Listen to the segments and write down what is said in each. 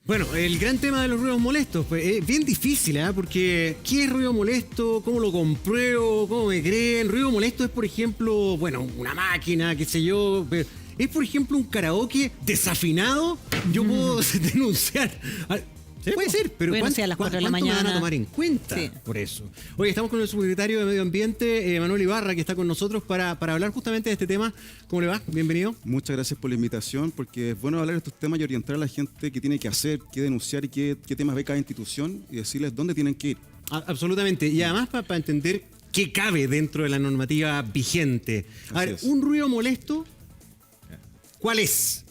Bueno, el gran tema de los ruidos molestos, pues, es bien difícil, ¿eh? Porque ¿qué es ruido molesto? ¿Cómo lo compruebo? ¿Cómo me creen? Ruido molesto es, por ejemplo, bueno, una máquina, qué sé yo. Es, por ejemplo, un karaoke desafinado. Yo puedo denunciar. Sí, puede ser, pero bueno, ¿cuánto, sí, a las 4 de la ¿cuánto me van a mañana? tomar en cuenta Sí. por eso? Oye, estamos con el subsecretario de Medio Ambiente, Manuel Ibarra, que está con nosotros para hablar justamente de este tema. ¿Cómo le va? Bienvenido. Muchas gracias por la invitación, porque es bueno hablar de estos temas y orientar a la gente qué tiene que hacer, qué denunciar y qué temas ve cada institución y decirles dónde tienen que ir. Absolutamente. Y además para entender qué cabe dentro de la normativa vigente. A Así ver, es. un ruido molesto, ¿cuál es?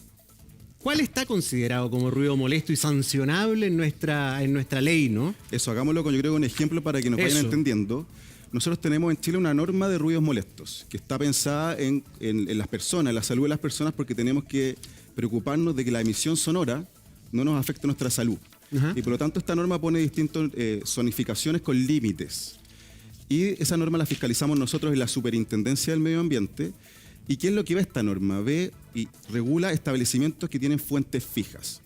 ¿Cuál está considerado como ruido molesto y sancionable en nuestra ley, no? Eso, hagámoslo con, yo creo, un ejemplo para que nos vayan Eso. entendiendo. Nosotros tenemos en Chile una norma de ruidos molestos que está pensada en las personas, en la salud de las personas, porque tenemos que preocuparnos de que la emisión sonora no nos afecte nuestra salud. Ajá. Y por lo tanto esta norma pone distintas zonificaciones con límites. Y esa norma la fiscalizamos nosotros en la Superintendencia del Medio Ambiente. ¿Y qué es lo que ve esta norma? Ve y regula establecimientos que tienen fuentes fijas.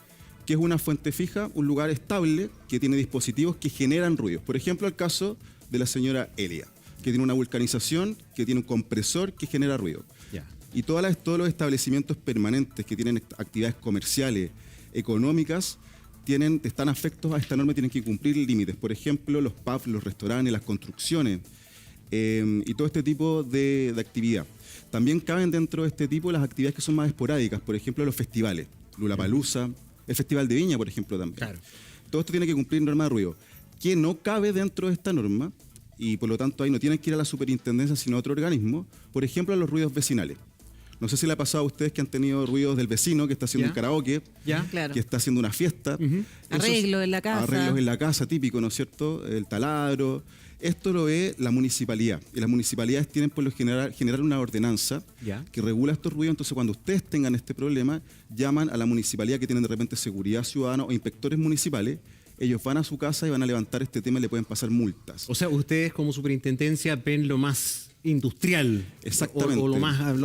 ¿Qué es una fuente fija? Un lugar estable que tiene dispositivos que generan ruidos. Por ejemplo, el caso de la señora Elia, que tiene una vulcanización, que tiene un compresor que genera ruido. Ya. Y todos los establecimientos permanentes que tienen actividades comerciales, económicas, están afectos a esta norma y tienen que cumplir límites. Por ejemplo, los pubs, los restaurantes, las construcciones y todo este tipo de actividad. También caben dentro de este tipo las actividades que son más esporádicas, por ejemplo, los festivales, Lollapalooza, el Festival de Viña, por ejemplo, también. Claro. Todo esto tiene que cumplir norma de ruido. Que no cabe dentro de esta norma, y por lo tanto ahí no tienen que ir a la superintendencia, sino a otro organismo, por ejemplo, a los ruidos vecinales. No sé si le ha pasado a ustedes que han tenido ruidos del vecino que está haciendo Ya. un karaoke, ¿Ya? Claro. que está haciendo una fiesta. Ujú. Arreglos en la casa. Arreglos en la casa, típico, ¿no es cierto? El taladro. Esto lo ve la municipalidad. Y las municipalidades tienen por lo general una ordenanza Ya. que regula estos ruidos. Entonces, cuando ustedes tengan este problema, llaman a la municipalidad que tienen de repente seguridad ciudadana o inspectores municipales. Ellos van a su casa y van a levantar este tema y le pueden pasar multas. O sea, ustedes como superintendencia ven lo más industrial. Exactamente. O lo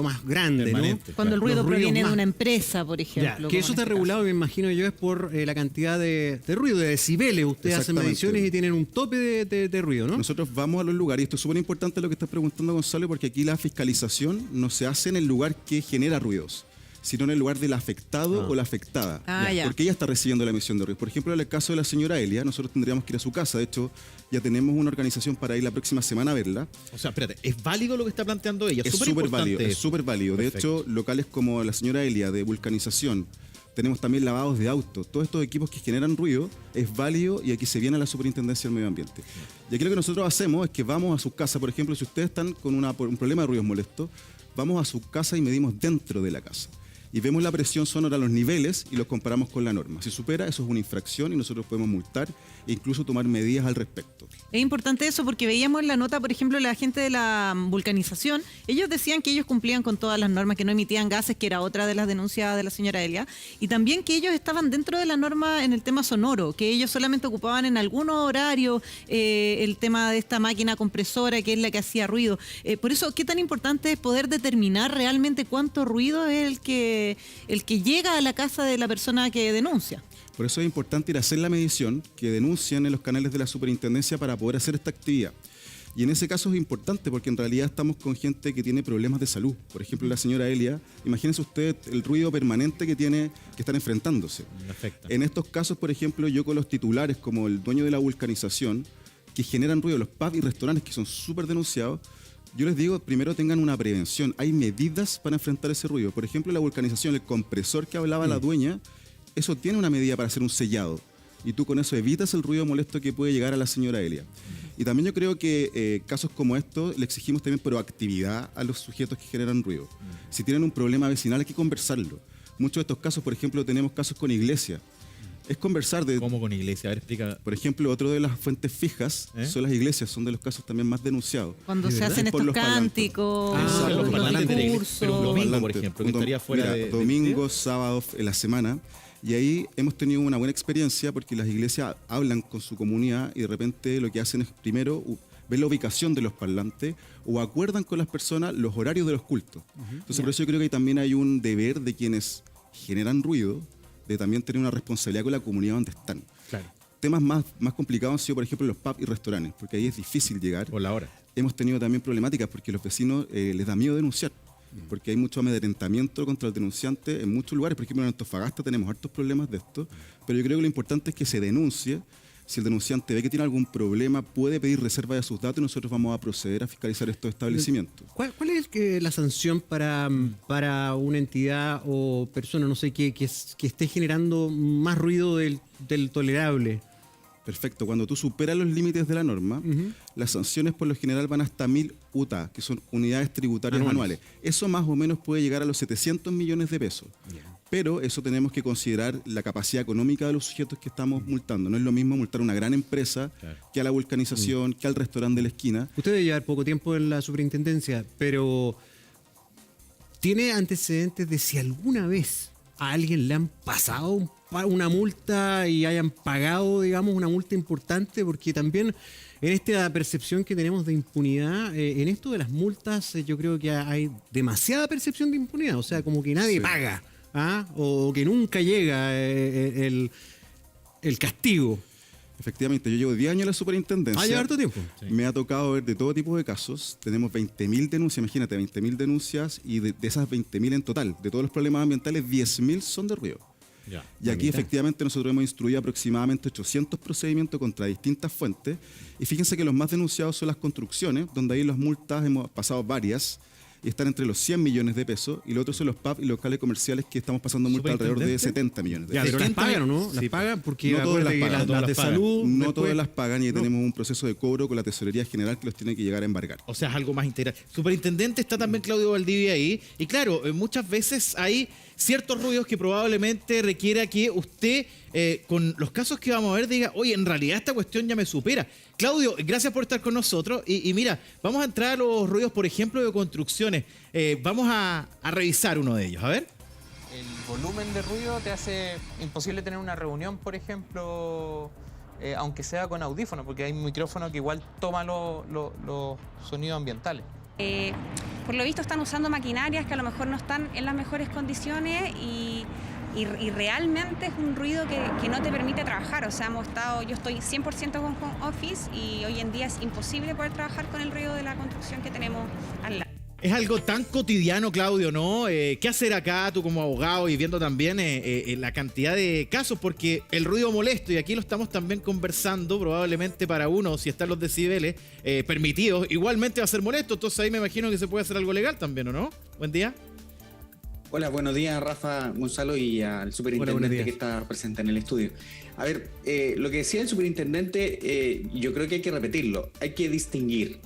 más grande, Permanente. ¿no? Cuando el Los ruido ruidos proviene más- de una empresa, por Ya, ejemplo. que como eso en está este regulado, me imagino yo, es por la cantidad de ruido, de decibeles. Ustedes hacen Exactamente. mediciones y tienen un tope de ruido, ¿no? Nosotros vamos a los lugares, y esto es súper importante lo que está preguntando Gonzalo, porque aquí la fiscalización no se hace en el lugar que genera ruidos, sino en el lugar del afectado o la afectada. Ya. Porque ella está recibiendo la emisión de ruidos. Por ejemplo, en el caso de la señora Elia, nosotros tendríamos que ir a su casa. De hecho, ya tenemos una organización para ir la próxima semana a verla. O sea, espérate, ¿es válido lo que está planteando ella? Es súper superimportante válido. Es eso. súper válido. De Perfecto. hecho, locales como la señora Elia de vulcanización, tenemos también lavados de autos. Todos estos equipos que generan ruido es válido y aquí se viene a la Superintendencia del Medio Ambiente. Y aquí lo que nosotros hacemos es que vamos a sus casas. Por ejemplo, si ustedes están con un problema de ruidos molestos, vamos a su casa y medimos dentro de la casa. Y vemos la presión sonora, los niveles, y los comparamos con la norma. Si supera, eso es una infracción y nosotros podemos multar e incluso tomar medidas al respecto. Es importante eso porque veíamos en la nota, por ejemplo, la gente de la vulcanización, ellos decían que ellos cumplían con todas las normas, que no emitían gases, que era otra de las denuncias de la señora Elia, y también que ellos estaban dentro de la norma en el tema sonoro, que ellos solamente ocupaban en algunos horarios el tema de esta máquina compresora, que es la que hacía ruido. Por eso, ¿qué tan importante es poder determinar realmente cuánto ruido es el que llega a la casa de la persona que denuncia? Por eso es importante ir a hacer la medición, que denuncien en los canales de la superintendencia para poder hacer esta actividad. Y en ese caso es importante porque en realidad estamos con gente que tiene problemas de salud. Por ejemplo, la señora Elia, imagínense usted el ruido permanente que están enfrentándose. Perfecto. En estos casos, por ejemplo, yo con los titulares como el dueño de la vulcanización, que generan ruido, los pubs y restaurantes que son súper denunciados, yo les digo, primero tengan una prevención. Hay medidas para enfrentar ese ruido. Por ejemplo, la vulcanización, el compresor que hablaba la dueña, eso tiene una medida para hacer un sellado. Y tú con eso evitas el ruido molesto que puede llegar a la señora Elia. Y también yo creo que casos como estos le exigimos también proactividad a los sujetos que generan ruido. Si tienen un problema vecinal hay que conversarlo. Muchos de estos casos, por ejemplo, tenemos casos con iglesias. Es conversar de... ¿Cómo con iglesia? A ver, explica. Por ejemplo, otro de las fuentes fijas son las iglesias, son de los casos también más denunciados. Cuando se hacen Por estos los parlantes. cánticos, Exacto, los los parlantes de la iglesia. discursos. Pero un domingo, por Parlantes. ejemplo, que estaría fuera Mira, de... domingos, sábados en la semana. Y ahí hemos tenido una buena experiencia porque las iglesias hablan con su comunidad y de repente lo que hacen es primero ver la ubicación de los parlantes o acuerdan con las personas los horarios de los cultos. Entonces por eso yo creo que también hay un deber de quienes generan ruido de también tener una responsabilidad con la comunidad donde están. Claro. Temas más complicados han sido, por ejemplo, los pubs y restaurantes, porque ahí es difícil llegar. Por la hora. Hemos tenido también problemáticas porque los vecinos les da miedo denunciar, porque hay mucho amedrentamiento contra el denunciante en muchos lugares. Por ejemplo, en Antofagasta tenemos hartos problemas de esto, pero yo creo que lo importante es que se denuncie. Si el denunciante ve que tiene algún problema, puede pedir reserva de sus datos y nosotros vamos a proceder a fiscalizar estos establecimientos. ¿Cuál es la sanción para una entidad o persona, no sé, que esté generando más ruido del tolerable? Perfecto. Cuando tú superas los límites de la norma, las sanciones por lo general van hasta 1.000 UTA, que son unidades tributarias anuales. Eso más o menos puede llegar a los 700 millones de pesos. Pero eso tenemos que considerar la capacidad económica de los sujetos que estamos multando. No es lo mismo multar a una gran empresa que a la vulcanización, que al restaurante de la esquina. Usted debe llevar poco tiempo en la superintendencia, pero ¿tiene antecedentes de si alguna vez a alguien le han pasado una multa y hayan pagado, digamos, una multa importante? Porque también en esta percepción que tenemos de impunidad, en esto de las multas, yo creo que hay demasiada percepción de impunidad. O sea, como que nadie paga, ¿ah? O que nunca llega el castigo. Efectivamente, yo llevo 10 años en la superintendencia. ¿Lleva harto tiempo? Sí. Me ha tocado ver de todo tipo de casos. Tenemos 20.000 denuncias, imagínate, 20.000 denuncias, y de esas 20.000 en total, de todos los problemas ambientales, 10.000 son de ruido. Ya. Y aquí efectivamente nosotros hemos instruido aproximadamente 800 procedimientos contra distintas fuentes. Y fíjense que los más denunciados son las construcciones, donde ahí las multas hemos pasado varias, y están entre los 100 millones de pesos, y los otros son los pubs y locales comerciales, que estamos pasando multas alrededor de 70 millones de Ya, pesos. pero las 70 pagan, ¿o no? sí, Las pagan porque no todas las acuérdate que pagan, las todas de las pagan. salud... No después- todas las pagan y No. tenemos un proceso de cobro con la Tesorería General que los tiene que llegar a embargar. O sea, es algo más integral. Superintendente, está también Claudio Valdivia ahí. Y claro, muchas veces hay ciertos ruidos que probablemente requiera que usted, con los casos que vamos a ver, diga, oye, en realidad esta cuestión ya me supera. Claudio, gracias por estar con nosotros. Y mira, vamos a entrar a los ruidos, por ejemplo, de construcciones. Vamos a revisar uno de ellos. A ver. El volumen de ruido te hace imposible tener una reunión, por ejemplo, aunque sea con audífono, porque hay un micrófono que igual toma los sonidos ambientales. Por lo visto están usando maquinarias que a lo mejor no están en las mejores condiciones y realmente es un ruido que no te permite trabajar. O sea, yo estoy 100% con home office y hoy en día es imposible poder trabajar con el ruido de la construcción que tenemos al lado. Es algo tan cotidiano, Claudio, ¿no? ¿Qué hacer acá tú como abogado y viendo también la cantidad de casos? Porque el ruido molesto, y aquí lo estamos también conversando, probablemente para uno, si están los decibeles permitidos, igualmente va a ser molesto. Entonces ahí me imagino que se puede hacer algo legal también, ¿o no? Buen día. Hola, buenos días, Rafa, Gonzalo y al superintendente que está presente en el estudio. A ver, lo que decía el superintendente, yo creo que hay que repetirlo. Hay que distinguir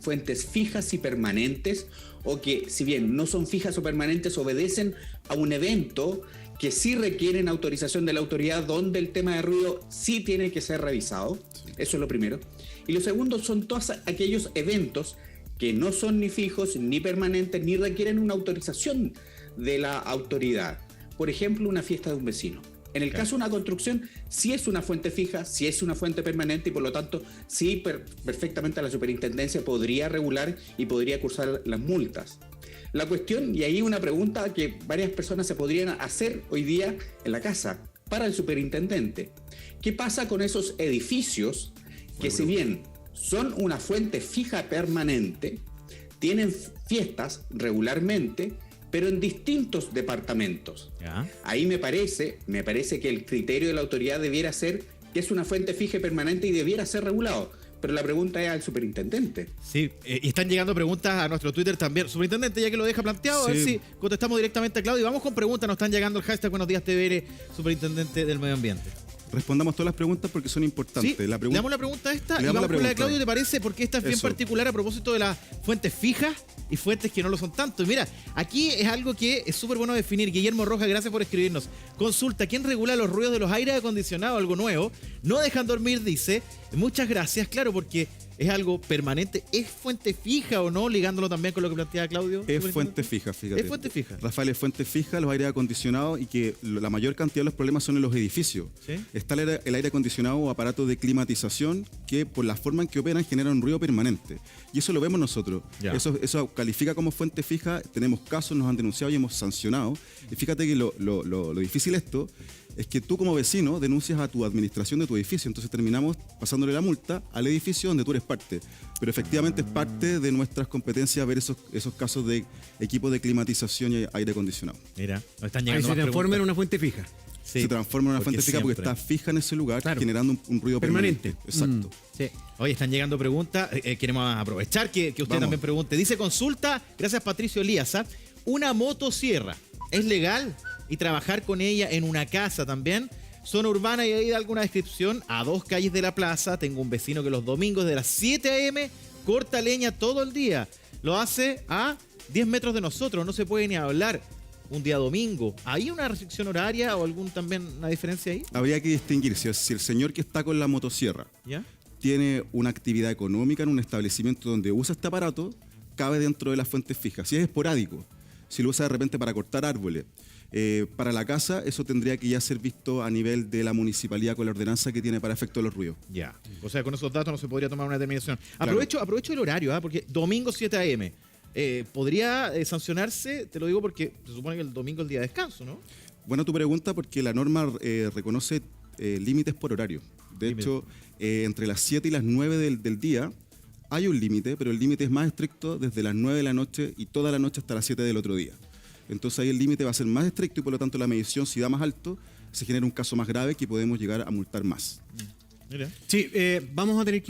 fuentes fijas y permanentes, o que, si bien no son fijas o permanentes, obedecen a un evento que sí requieren autorización de la autoridad, donde el tema de ruido sí tiene que ser revisado. Eso es lo primero. Y lo segundo son todos aquellos eventos que no son ni fijos, ni permanentes, ni requieren una autorización de la autoridad. Por ejemplo, una fiesta de un vecino. En el caso de una construcción, sí es una fuente fija, sí es una fuente permanente, y por lo tanto, sí perfectamente la superintendencia podría regular y podría cursar las multas. La cuestión, y ahí una pregunta que varias personas se podrían hacer hoy día en la casa, para el superintendente: ¿qué pasa con esos edificios que, si bien son una fuente fija permanente, tienen fiestas regularmente, pero en distintos departamentos? Ya. Ahí me parece que el criterio de la autoridad debiera ser que es una fuente fija y permanente y debiera ser regulado. Pero la pregunta es al superintendente. Sí, y están llegando preguntas a nuestro Twitter también. Superintendente, ya que lo deja planteado, a ver si contestamos directamente a Claudio. Y vamos con preguntas, nos están llegando el hashtag Buenos Días TVR, Superintendente del Medio Ambiente. Respondamos todas las preguntas porque son importantes. Sí, La le damos la pregunta esta y Le damos vamos la con la de pregunta. Claudio, ¿te parece? Porque esta es bien Eso. particular a propósito de las fuentes fijas y fuentes que no lo son tanto. Y mira, aquí es algo que es súper bueno definir. Guillermo Rojas, gracias por escribirnos. Consulta, ¿quién regula los ruidos de los aires acondicionados? Algo nuevo. No dejan dormir, dice. Muchas gracias, claro, porque ¿Es algo permanente? ¿Es fuente fija o no? Ligándolo también con lo que planteaba Claudio. Es fuente fija, fíjate. Es fuente fija. Rafael, es fuente fija, los aires acondicionados y que la mayor cantidad de los problemas son en los edificios. ¿Sí? Está el aire acondicionado o aparatos de climatización que por la forma en que operan generan un ruido permanente. Y eso lo vemos nosotros. Ya. Eso califica como fuente fija. Tenemos casos, nos han denunciado y hemos sancionado. Y fíjate que lo difícil esto es que tú como vecino denuncias a tu administración de tu edificio, entonces terminamos pasándole la multa al edificio donde tú eres parte. Pero efectivamente es parte de nuestras competencias ver esos casos de equipos de climatización y aire acondicionado. Mira, nos están Ahí llegando se más transforma en preguntas. una fuente fija. Sí, Se transforma en una porque fuente fija porque siempre. está fija en ese lugar, Claro. generando un ruido permanente. Exacto. Sí. Oye, están llegando preguntas. Queremos aprovechar que usted Vamos. también pregunte. Dice consulta, gracias Patricio Elías. ¿Una motosierra es legal? Y trabajar con ella en una casa también. Zona urbana y ahí da alguna descripción. A 2 calles de la plaza tengo un vecino que los domingos de las 7 a.m. corta leña todo el día. Lo hace a 10 metros de nosotros. No se puede ni hablar. Un día domingo. ¿Hay una restricción horaria o algún también una diferencia ahí? Habría que distinguir si el señor que está con la motosierra ¿Ya? tiene una actividad económica en un establecimiento donde usa este aparato, cabe dentro de las fuentes fijas. Si es esporádico, si lo usa de repente para cortar árboles, para la casa, eso tendría que ya ser visto a nivel de la municipalidad con la ordenanza que tiene para efecto de los ruidos. Ya. O sea, con esos datos no se podría tomar una determinación. Claro. Aprovecho el horario, porque domingo 7 a.m. ¿Podría sancionarse? Te lo digo porque se supone que el domingo es el día de descanso, ¿no? Buena tu pregunta porque la norma reconoce límites por horario. De hecho, entre las 7 y las 9 del día hay un límite, pero el límite es más estricto desde las 9 de la noche y toda la noche hasta las 7 del otro día. Entonces ahí el límite va a ser más estricto y por lo tanto la medición, si da más alto, se genera un caso más grave que podemos llegar a multar más. Mira. Sí, vamos a tener que